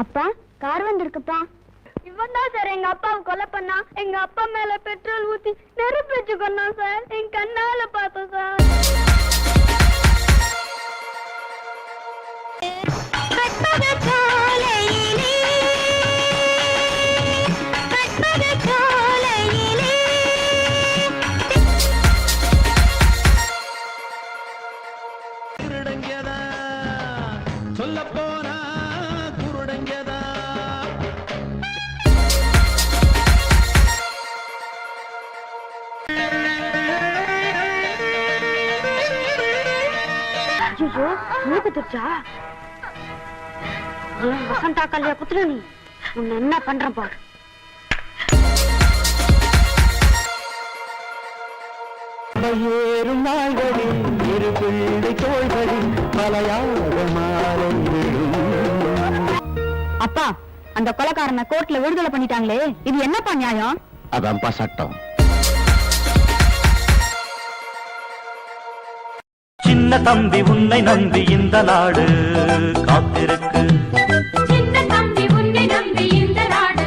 அப்பா கார் வந்திருக்குப்பா. இவன் தான் சார் எங்க அப்பாவை கொலை பண்ணா. எங்க அப்பா மேல பெட்ரோல் ஊத்தி நெருப்பு வச்சு கொண்டான் சார். என் கண்ணால பார்த்தோம் சார். வசந்தா கல்யா குத்துற நீ உன்னை என்ன பண்ற பாரு. ஏறும் நாள்களில் இரு பிள்ளை தோள்களில் பலையாக மாறும். அப்பா அந்த கொலைக்காரனை கோர்ட்ல விடுதலை பண்ணிட்டாங்களே, இது என்னப்பா நியாயம்? அதான்ப்பா சட்டம். சின்ன தம்பி உன்னை நம்பி இந்த நாடு காத்திருக்கு. சின்ன தம்பி உன்னை நம்பி இந்த நாடு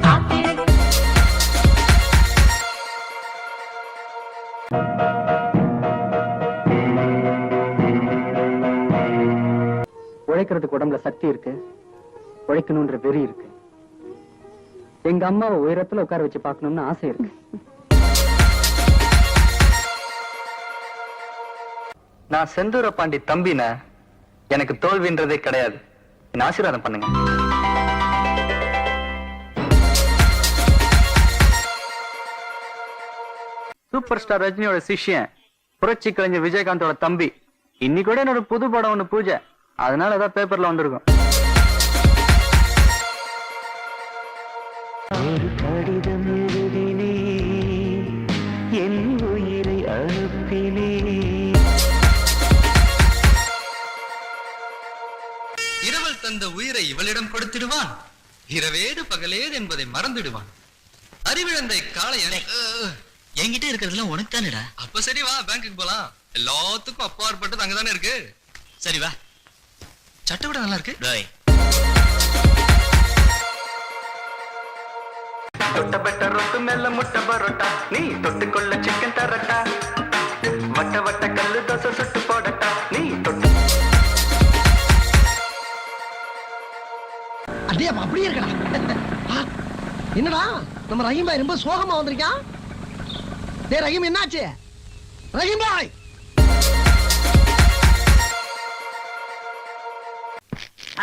காத்திருக்கு. உழைக்கிறதுக்கு உடம்புல சக்தி இருக்கு, உழைக்கணும்ன்ற வெறி இருக்கு. எங்க அம்மாவை உயரத்துல உட்கார வச்சு பார்க்கணும்னு ஆசை இருக்கு. நான் செந்தூர பாண்டி தம்பின, எனக்கு தோல்வின்றதே கிடையாது. என்ன ஆசீர்வாதம் பண்ணுங்க. சூப்பர் ஸ்டார் ரஜினியோட சிஷ்யன், புரட்சி கலைஞர் விஜயகாந்தோட தம்பி. இன்னைக்கு கூட என்னோட புது படம் ஒண்ணு பூஜை, அதனால ஏதாவது பேப்பர்ல வந்திருக்கும். ஒரு கடிதம் எழுதினே, என் உயிரை அனுப்பினே. இரவல் தந்த உயிரை இவளிடம் கொடுத்திடுவான், இரவேது பகலேது என்பதை மறந்துடுவான். அறிவிழந்தை காளைய என்கிட்ட இருக்கிறதுலாம் உனக்கு தானேடா. அப்ப சரி வா, பேங்க்குக்கு போலாம். எல்லாத்துக்கும் அப்பாற்பட்டது அங்கதானே இருக்கு. சரி வா. சட்டை கூட நல்லா இருக்கு. தொட்ட பெட்ட ரொட்டு மேல முட்டை பரோட்டா, நீ தொட்டுக்கொள்ள சிக்கன் தரட்டா. வட்ட வட்ட கல்லு தோசை சுட்டு போடட்டா, நீ தொட்டு. அடே அப்படியே இருக்கடா. என்னடா நம்ம ரஹீம் பாய் ரொம்ப சோகமா வந்திருக்கான். டேய் ரஹீம், என்னாச்சு? ரஹீம் பாய்,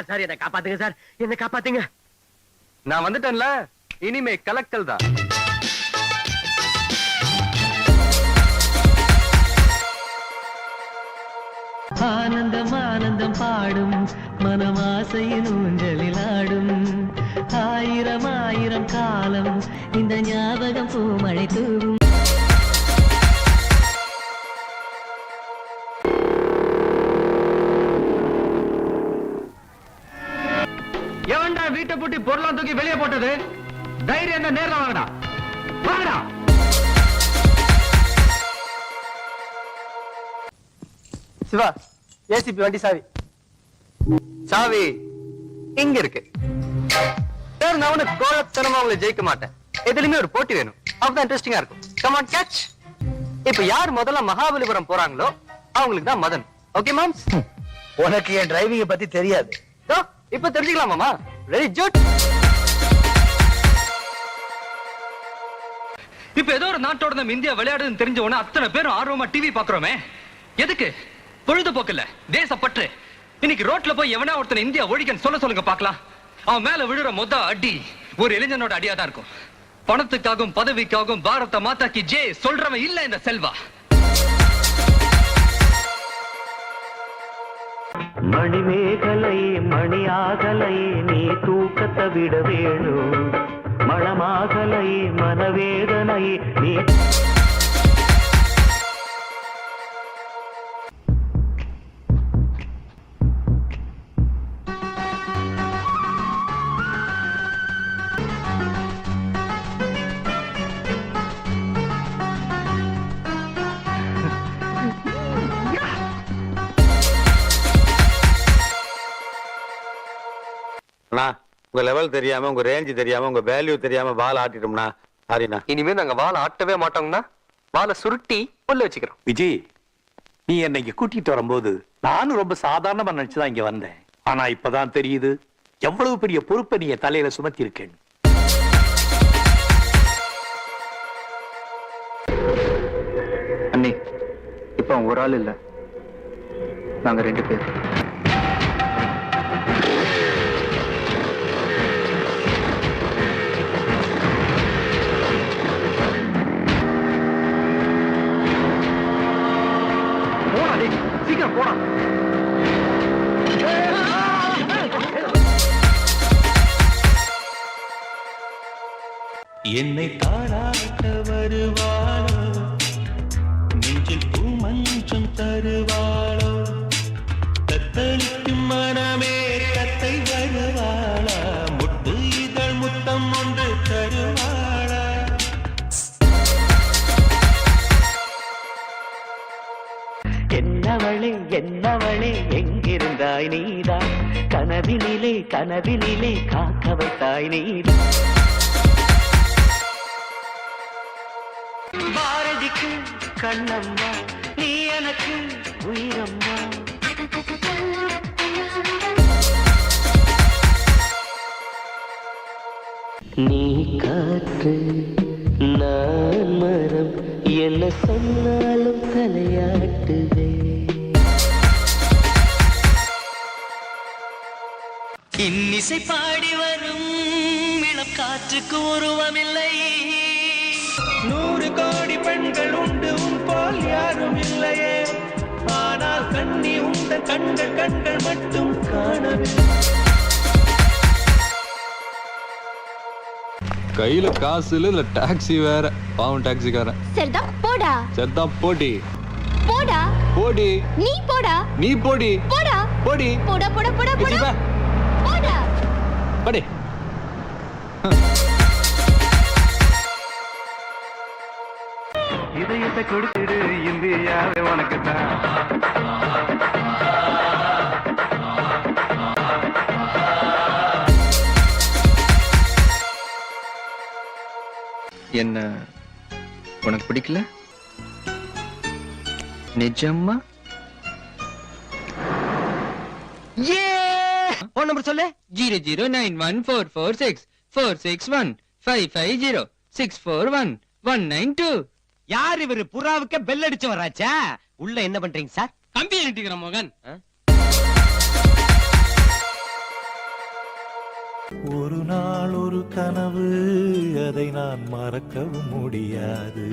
சார் என்ன காப்பாத்துங்க சார், என்ன காப்பாத்துங்க. நான் வந்துட்டேன்ல, இனிமே கலக்கல் தான். ஆனந்தம் ஆனந்தம் பாடும் மனமாசையின் ஊஞ்சலில் ஆடும். ஆயிரம் ஆயிரம் காலம் இந்த ஞாபகம் பூமழை தூவும். எவன்டா வீட்டை பூட்டி பொருளாம் தூக்கி வெளியே போட்டது? தைரியம் என்ன, நேர்ல வாங்கடா, வாங்கடா. சிவா, ஏசிபி வண்டி சாவி. சாவி இங்க இருக்கு. சார், நான் உனக்கு கோலத்தனமா உங்களை ஜெயிக்க மாட்டேன். எதுலயுமே ஒரு போட்டி வேணும், அப்பதான் இன்ட்ரெஸ்டிங்கா இருக்கும். Come on catch. இப்ப யார் முதல்ல மகாபலிபுரம் போறாங்களோ அவங்களுக்கு தான் மதன். Okay moms? உனக்கு என் டிரைவிங்க பத்தி தெரியாது. இப்ப தெரிஞ்சுக்கலாமாமா? Very good. இப்ப ஏதோ ஒரு நாட்டோட நம்ம இந்தியா விளையாடுன்னு தெரிஞ்ச உடனே அத்தனை பேரும் ஆர்வமா டிவி பாக்குறோமே. எதுக்கு? பொழுதுபோக்கு இல்ல, தேசப்பற்று. இன்னைக்கு ரோட்ல போய் எவனா ஒருத்தனை இந்தியா ஒழிக்கன்னு சொல்லுங்க பாக்கலாம். அவன் மேல விழுற மொத அடி ஒரு இளைஞனோட அடியா தான் இருக்கும். பணத்துக்காகவும் பதவிக்காகவும் பாரத மாதா கி ஜெய் சொல்றவன் இல்ல இந்த செல்வா. மணிமேகலையே மணியாகலையே நீ தூக்கத்தை விட வேணும். மனமாகலையே மனவேதனையே நீ. அண்ணா உங்க லெவல் தெரியாம உங்க ரேஞ்ச் தெரியாம உங்க வேல்யூ தெரியாம பால் ஆட்டிட்டோம்னா சாரிண்ணா. இனிமே நாங்க வாழை ஆட்டவே மாட்டோம்னா வாழை சுருட்டி உள்ள வச்சுக்கிறோம். விஜய், நீ என்னைக்கு கூட்டிட்டு வரும்போது நானும் ரொம்ப சாதாரணமா நினைச்சுதான் இங்க வந்தேன். ஆனா இப்பதான் தெரியுது எவ்வளவு பெரிய பொறுப்பை நீ என் தலையில சுமத்தி இருக்கேன். அண்ணி இப்ப அவன் ஒரு ஆள் இல்ல, நாங்க 2 பேர். போடா டேய், சீக்கிரம் போடா. என்னை தாராட்ட வருவாளோ, நெஞ்சில் பூமஞ்சம் தருவாளோ, தத்தளிக்கும் மனமே தத்தை வருவாளா, முட்டு இதழ் முத்தம் ஒன்று தருவாளா. என்னவளே என்னவளே எங்கிருந்தாய் நீதான், கனவினிலே கனவினிலே காக்க வைத்தாய் நீதான். பாரதிக்கு கண்ணம்மா, நீ எனக்கு உயிரம்மா. நீ காற்று நான் மரம், என்ன சொன்னாலும் தலையாட்டுவே. இன்னிசை பாடி வரும் இளம் காற்றுக்கு உருவமில்லை. 100 கோடி பெண்கள் உண்டு, உன் போல் யாரும் இல்லையே. ஆனால் கண்ணி உண்ட கண்கள் கண்கள் மட்டும் காணவில்லை. கையில காசு இல்ல டாக்ஸி வேற, பாவம் டாக்ஸிக்காரன். சரிதான் போடா. சரிதான் போடி போடா. போடி நீ போடா. நீ போடி போடா. போடி போடா போடா போடா போடா. போடா. படி. இதயத்தை கொடுத்துடு இந்தியாவே உனக்கு தான். என்ன உனக்கு பிடிக்கல நிஜமா? போன் நம்பர் சொல்லு. 009144646155065416192. யார் இவரு? புறாவுக்கு பெல் அடிச்சு வராச்சா? உள்ள என்ன பண்றீங்க சார்? கம்பி அனுப்பிக்கிற மகன். ஒரு நாள் ஒரு கனவு, அதை நான் மறக்கவும் முடியாது.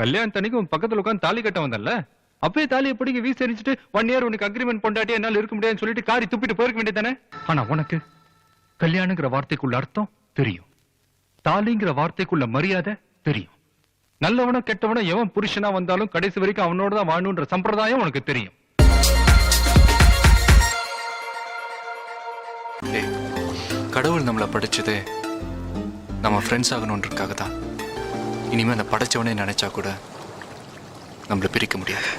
கல்யாணத்தன்னைக்கு உன் பக்கத்துல உட்காந்து தாலி கட்ட வந்தல்ல, அப்பவே தாலியை பிடிக்க வீசி எரிஞ்சிட்டு 1 இயர் உனக்கு அக்ரிமெண்ட் பொண்டாட்டி என்னால இருக்க முடியாதுன்னு சொல்லிட்டு காரி துப்பிட்டு போயிருக்க வேண்டியதானே. ஆனா உனக்கு கல்யாணங்கிற வார்த்தைக்குள்ள அர்த்தம் தெரியும், தாலிங்கிற வார்த்தைக்குள்ள மரியாதை தெரியும். நல்லவனோ கெட்டவனோ எவன் புருஷனா வந்தாலும் கடைசி வரைக்கும் அவனோட தான் வாழணுன்ற சம்பிரதாயம் உனக்கு தெரியும். கடவுள் நம்மளை படிச்சது நம்ம ஃப்ரெண்ட்ஸ் ஆகணுன்றதுக்காக தான். இனிமே அந்த படைச்சவனே நினைச்சா கூட நம்மள பிரிக்க முடியாது.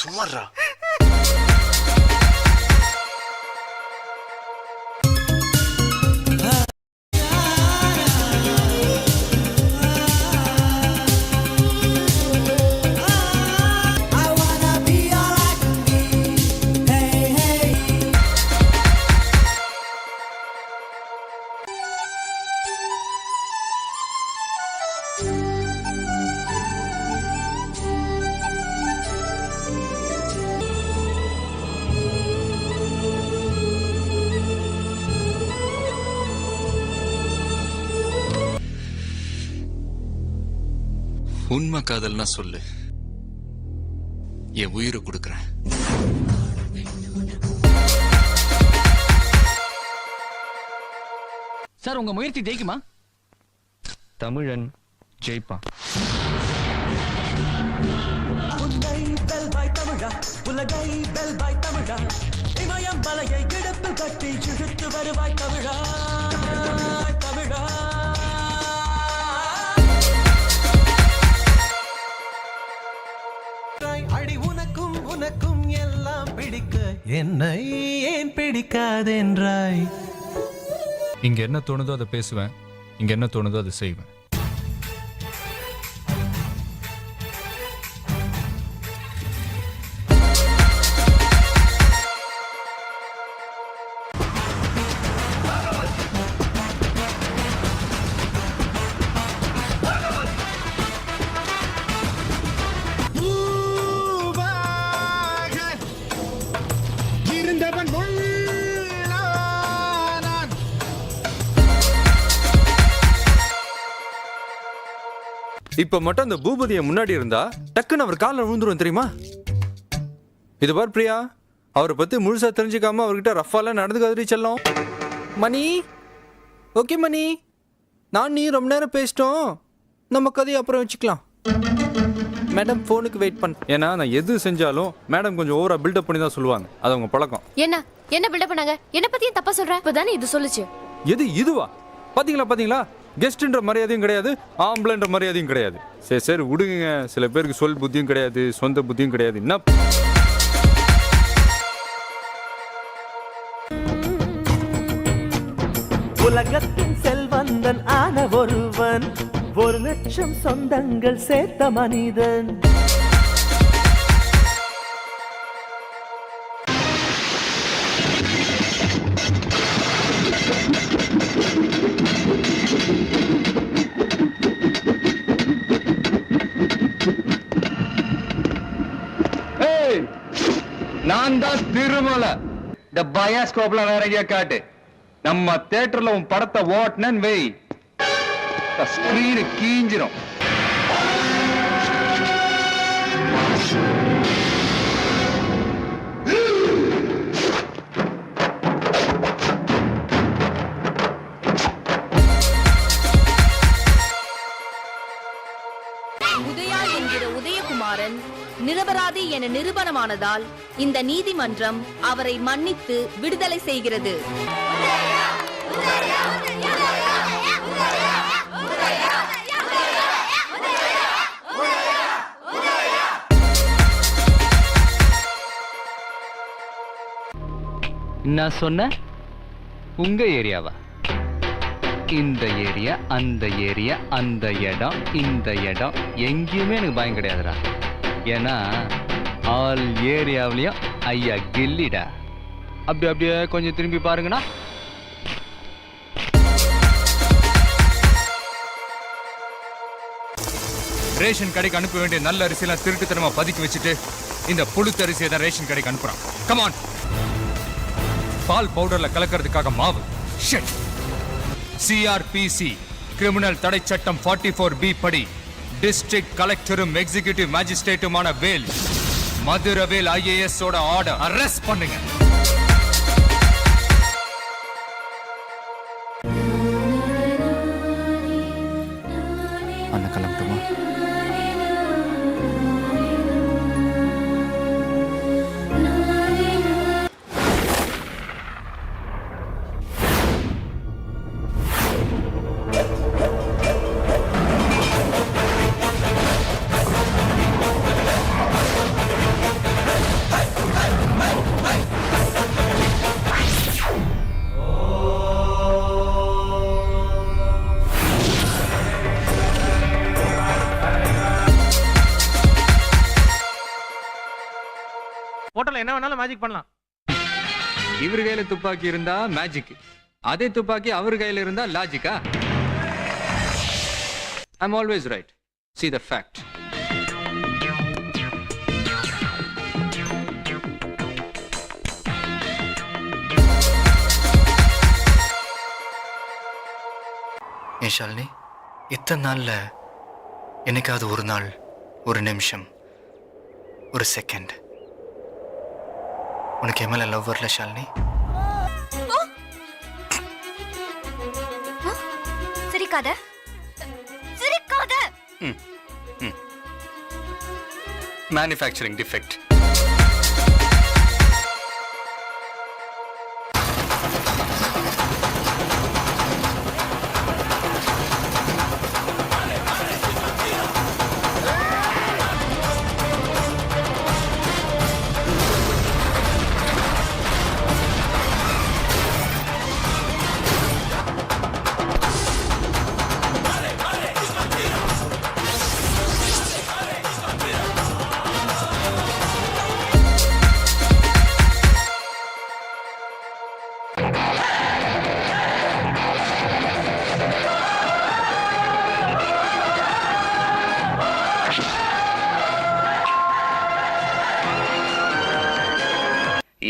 சும்மாறா. உண்மை காதல்னா சொல்லு, என் உயிரை கொடுக்குறேன். சார் உங்க முயற்சி ஜெயிக்குமா? தமிழன் ஜெயிப்பான். உலகை வெல்வாய் தமிழா, இமயம் வலையை இடுப்பில் கட்டி இழுத்து வருவாய் தமிழா, தமிழா. அடி உனக்கும் உனக்கும் எல்லாம் பிடிக்க என்னை ஏன் பிடிக்காதென்றாய். இங்க என்ன தோணுதோ அதை பேசுவேன், இங்க என்ன தோணுதோ அதை செய்வேன். இப்ப மட்டும் அந்த பூபதியை முன்னாடி இருந்தா டக்குன்னு அவர் காலில் விழுந்துரும் தெரியுமா? இது பார் பிரியா, அவரை பத்தி முழுசா தெரிஞ்சுக்காம அவர்கிட்ட ரஃபால நடந்துக்காதடி செல்லம். மணி, ஓகே மணி, நான் நீ ரொம்ப நேரம் பேசிட்டோம், நம்ம கதையை அப்புறம் வச்சுக்கலாம். மேடம் போனுக்கு வெயிட் பண்ண. ஏன்னா நான் எது செஞ்சாலும் மேடம் கொஞ்சம் ஓவரா பில்டப் பண்ணி தான் சொல்லுவாங்க, அது அவங்க பழக்கம். என்ன பில்டப் பண்ணாங்க? என்ன பத்தியும் தப்பா சொல்ற? இப்பதானே இது சொல்லுச்சு. எது இதுவா? பாத்தீங்களா, கெஸ்ட்ன்ற மரியாதையும் கிடையாது, ஆம்பளைன்ற மரியாதையும் கிடையாது. சரி சரி விடுங்க, சில பேருக்கு சொல் புத்தியும் கிடையாது, சொந்த புத்தியும் கிடையாது. என்ன உலகத்தின் செல்வந்தன் ஆன ஒருவன், 1,00,000 சொந்தங்கள் சேர்த்த மனிதன். நான் தான் திருமலை. இந்த பயாஸ்கோப்ல வேற எங்கேயா காட்டு, நம்ம தியேட்டர்ல உன் படத்தை ஓட்டுனேன்னு வை, ஸ்கிரீனு கீஞ்சிரும். உதயா என்கிற உதயகுமாரன் நிரபராதி என நிரூபணமானதால் இந்த நீதிமன்றம் அவரை மன்னித்து விடுதலை செய்கிறது. நான் சொன்ன உங்க ஏரியாவா? இந்த ஏரியா, அந்த ஏரியா, அந்த இடம், இந்த இடம் எங்கேயுமே எனக்கு பயம் கிடையாதுடா. ஏன்னா ஆல் ஏரியாவிலையும் ஐயா கில்லிடா. அப்படியே கொஞ்சம் திரும்பி பாருங்கண்ணா. ரேஷன் கடைக்கு அனுப்ப வேண்டிய நல்ல அரிசியெல்லாம் திருட்டுத்தனமா பதுக்கி வச்சுட்டு இந்த புழுத்த அரிசியை தான் ரேஷன் கடைக்கு அனுப்புறான். கமான். பால் பவுடர்ல கலக்கிறதுக்காக மாவு. ஷிட். சிஆர்பிசி கிரிமினல் தடை சட்டம் 44B படி டிஸ்ட்ரிக்ட் கலெக்டரும் எக்ஸிகியூட்டிவ் மேஜிஸ்ட்ரேட்டுமான வேல், மதுரவேல் IAS ஓட ஆர்டர், அரெஸ்ட் பண்ணுங்க. அண்ணா கிளம்பட்டுமா? போட்டோல என்ன வேணாலும் மேஜிக் பண்ணலாம். இவர் கையில துப்பாக்கி இருந்தா மேஜிக், அதே துப்பாக்கி அவர் கையில இருந்தா லாஜிக்கா? I'm always right. See the fact. ஏன் ஷாலினி, இத்தனை நாள்ல என்னைக்காவது ஒரு நாள், ஒரு நிமிஷம், ஒரு செகண்ட் உனக்கு என் மேல லவ் வரல ஷாலினி? சிரிக்காத சிரிக்காத. Manufacturing defect.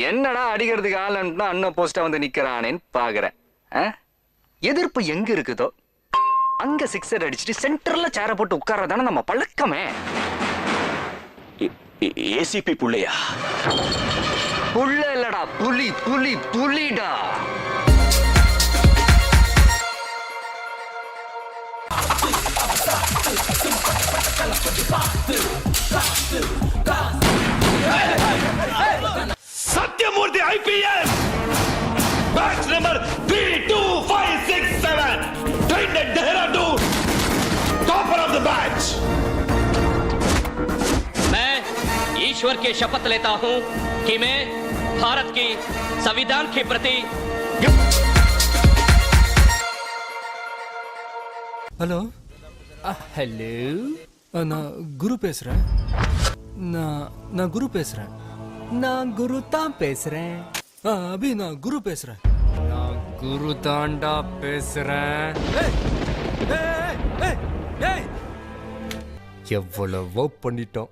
என்னடா அடிக்கிறதுக்கு ஆள் அனுப்புனா அண்ணன் போஸ்டா வந்து நிக்கிறானேன்னு பாக்குறேன். எதிர்ப்பு எங்க இருக்குதோ அங்க சிக்ஸர் அடிச்சுட்டு சென்டர்ல சேர போட்டு உட்கார்றதானே நம்ம பழக்கமே. ஏசிபி புள்ளையா? புள்ள இல்லடா, புலி புலி புலிடா. Sathyamoorthy IPS batch number 32567 trained at Dehradun, topper of the batch. मैं ईश्वर की शपथ लेता हूं कि मैं भारत की संविधान के प्रति. ஹலோ ஹலோ, நான் குரு பேசுறேன். நான் குரு பேசுறேன். நான் குரு தான் பேசுறேன். அபி நான் குரு பேசுறேன். நான் குரு தாண்டா பேசுறேன். எவ்வளவோ பண்ணிட்டோம்,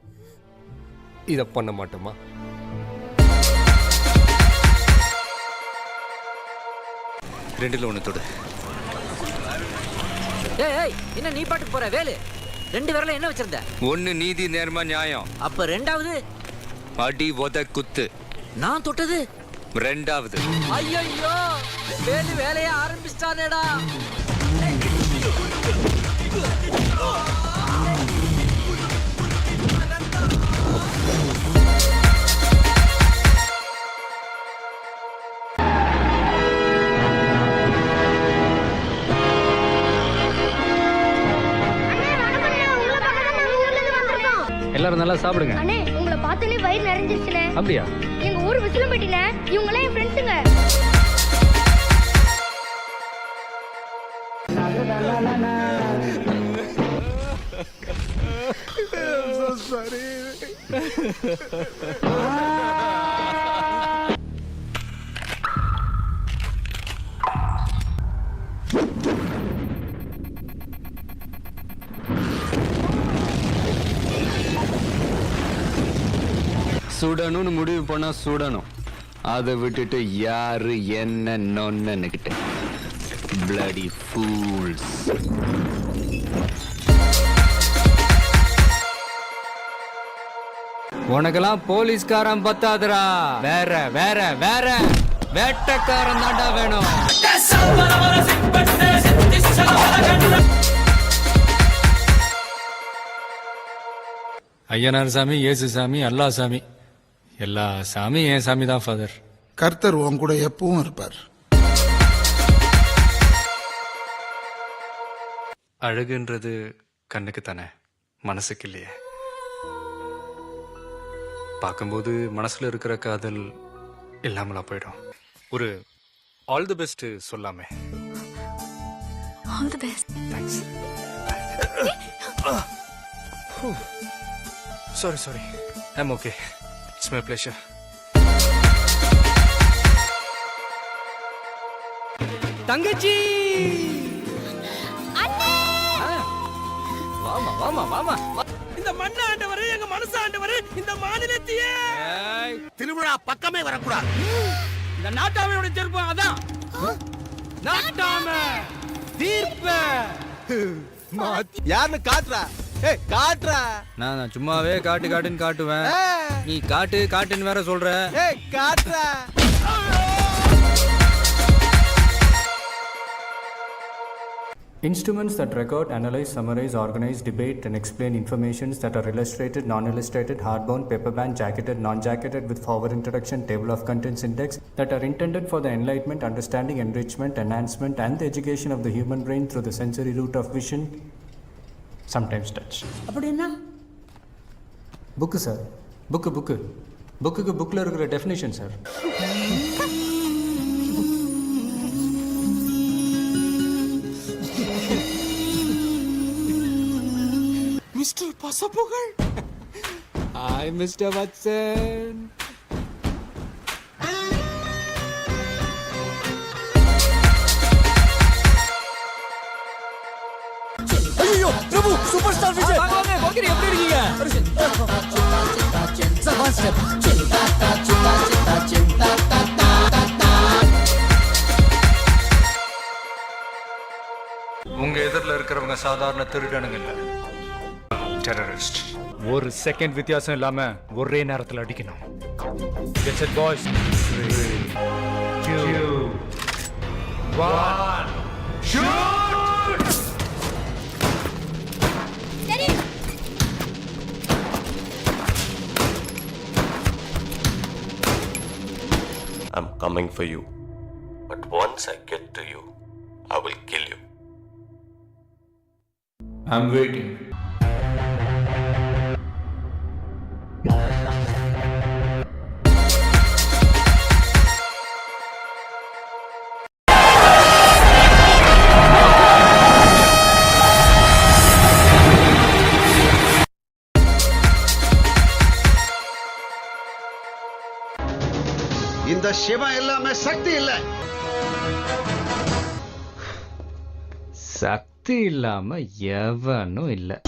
இத பண்ண மாட்டோமா? ரெண்டுல ஒண்ணு தொடு. ஏய் என்ன நீ பாட்டுக்கு போற வேலு? ரெண்டு விரல என்ன வச்சிருந்த? ஒன்னு நீதி, நேர்மை, நியாயம். அப்ப ரெண்டாவது அடி உத குத்து. நான் தொட்டது ரெண்டாவது. ஐயோ வேலு வேலைய ஆரம்பிச்சிட்டானேடா. எல்லாரும் நல்லா சாப்பிடுங்க. அண்ணே உங்களை பார்த்தோன்னே வயிறு நிறைஞ்சிருச்சுனே. அப்படியா? எங்க ஊர் விசிலம்பட்டினே, இவங்களே என் ஃப்ரெண்ட்ஸுங்க. சுடணும்னு முடிவு பண்ணா சுடணும். அதை விட்டுட்டு யாரு என்ன நொன்னுக்கிட்டு bloody fools. உனக்கெல்லாம் போலீஸ்காரன் பத்தாதுடா. வேற வேற வேற வேட்டக்காரன் தாண்டா வேணும். ஐயனார் சாமி, இயேசு சாமி, அல்லா சாமி, எல்லா சாமி என் சாமி தான் ஃபாதர். கர்த்தர் உன் கூட எப்பவும் இருப்பார். அழகுன்றது கண்ணுக்கு தானே, மனசுக்கு இல்லையே. பார்க்கும்போது மனசுல இருக்கிற காதல் இல்லாமலா போயிடும். ஒரு ஆல் தி பெஸ்ட் சொல்லாமே. All the best. Thanks. Sorry I'm okay. It's my pleasure. தங்கச்சி வாமா வாமா வாமா. இந்த மண்ண ஆண்டவரே, எங்க மனசு ஆண்டவரே, இந்த மாநிலத்தையே திருவிழா பக்கமே வரக்கூடாது. இந்த நாட்டாமையோட செருப்பு அதான். நாட்டாமை தீர்ப்ப யாருன்னு காட்டுறா. ஏய் காட்றா. நான் சும்மாவே காட்டுன்னு காட்டுவேன். நீ காட்டுன்னு வேற சொல்ற. ஏய் காட்றா. Instruments that record, analyze, summarize, organize, debate, and explain informations that are illustrated, non-illustrated, hardbound, paperbound, jacketed, non-jacketed, with forward introduction, table of contents index, that are intended for the enlightenment, understanding, enrichment, enhancement, and the education of the human brain through the sensory route of vision, sometimes touch. அப்படினா? Book, sir. Book. Bookல இருக்கிற definition, sir. Mister பசப்புகள். Hi, Mr. Watson. ஐயோ பிரபு super star Vijay. வாங்க எப்படி இருக்கீங்க? உங்க எதிரில் இருக்கிறவங்க சாதாரண திருடனுங்க இல்ல, டெரரிஸ்ட். ஒரு செகண்ட் வித்தியாசம் இல்லாம ஒரே நேரத்தில் அடிக்கணும். Get it, boys. 3, 2, 1, shoot! I'm coming for you. But once I get to you, I will kill you. I'm waiting. இந்த சிவா எல்லாமே சக்தி இல்ல. சக்தி இல்லாம எவனும் இல்ல.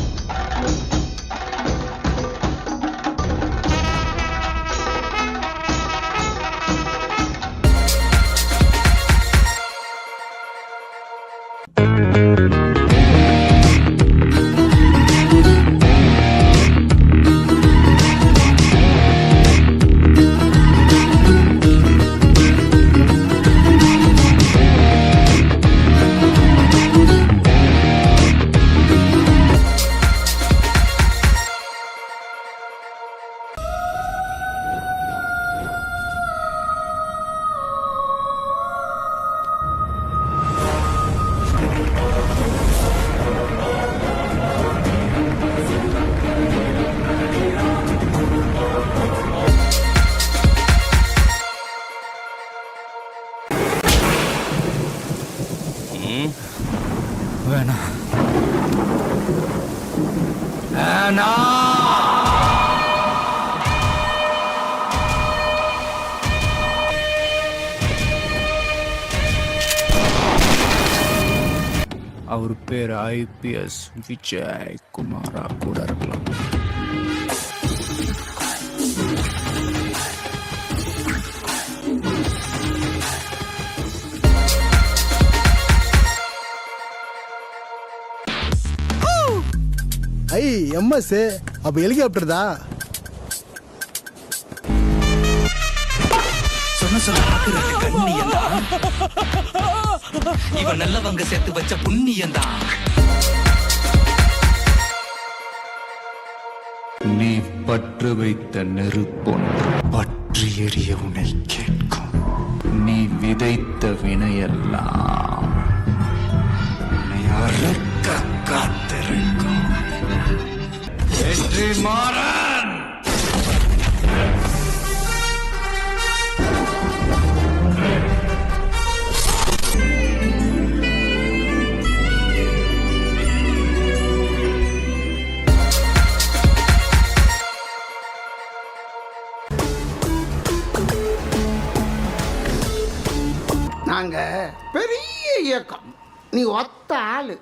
அவர் பேர் IPS விஜய் குமாரா கூட இருக்கலாம். ஐ எம்எஸ் அப்ப ஹெலிகாப்டர் தான். இவன் நல்லவங்க சேர்த்து வச்ச புண்ணியந்தான். நீ பற்று வைத்த நெருப்பொன்று பற்றி எரிய உன்னை கேட்கும். நீ விதைத்த வினையெல்லாம் உன்னை அறுக்க காத்திருக்கும். வெற்றி மாறன். நாங்க பெரிய இயக்கம், நீ ஒத்த ஆளு.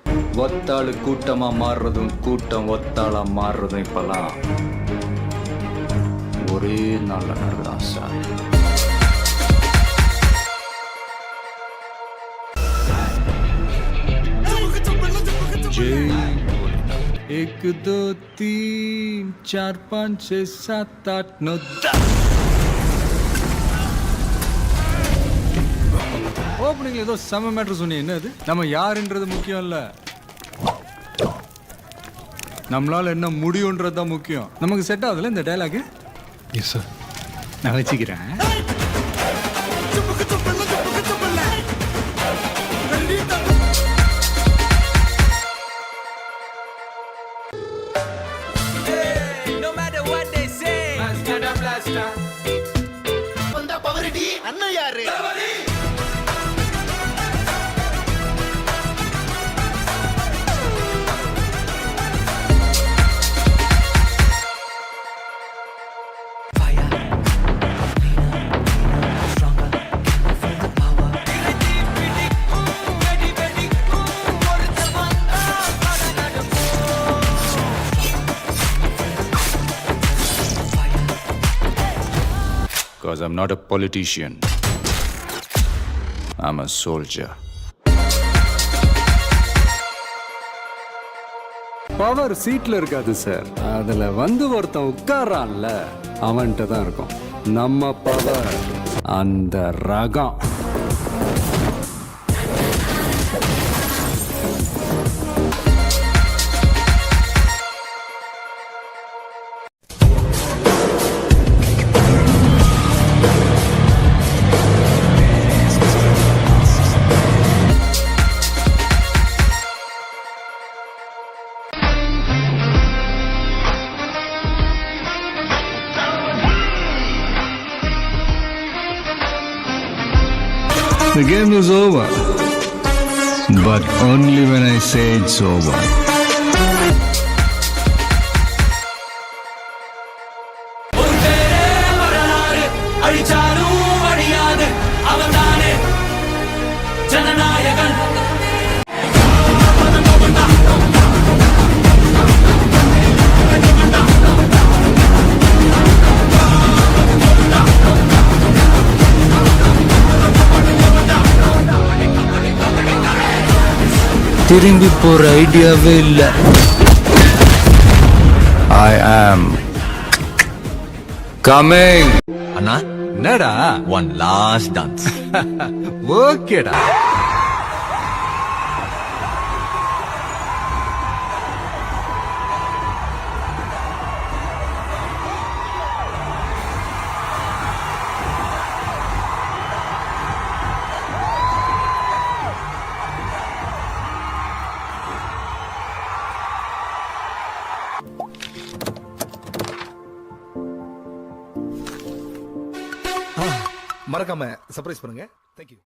ஒத்தாளு கூட்டமா மாறுறதும் கூட்டம் ஒத்தாளா மாறுறதும் இப்பெல்லாம் ஒரே நாள்ல நடக்குதான் சார். जय भोलेनाथ। एक एक दो तीन चार पाँच छः सात आठ नौ 10 ஓப்பனிங்ல ஏதோ செம மேட்டர் சொன்னீங்க. என்ன அது? நம்ம யாருன்றது முக்கியம் இல்ல, நம்மளால என்ன முடியும்ன்றது தான் முக்கியம். நமக்கு செட் ஆகுதுல இந்த டயலாக்? எஸ் சார், நான் வச்சுக்கிறேன். அண்ணன் யாரு? Because I'm not a politician. I'm a soldier. Power சீட்ல இருக்காது சார், அதுல வந்து ஒருத்தன் உட்கார்றான்ல அவன்கிட்ட தான் இருக்கும் நம்ம பவர். அந்த ரகம். The game is over, but only when I say it's over. திரும்பி போற ஐடியாவே இல்ல. I am coming. அண்ணா என்னடா? One last dance. ஓகேடா. மறக்காம சர்ப்ரைஸ் பண்ணுங்க. தேங்க்யூ.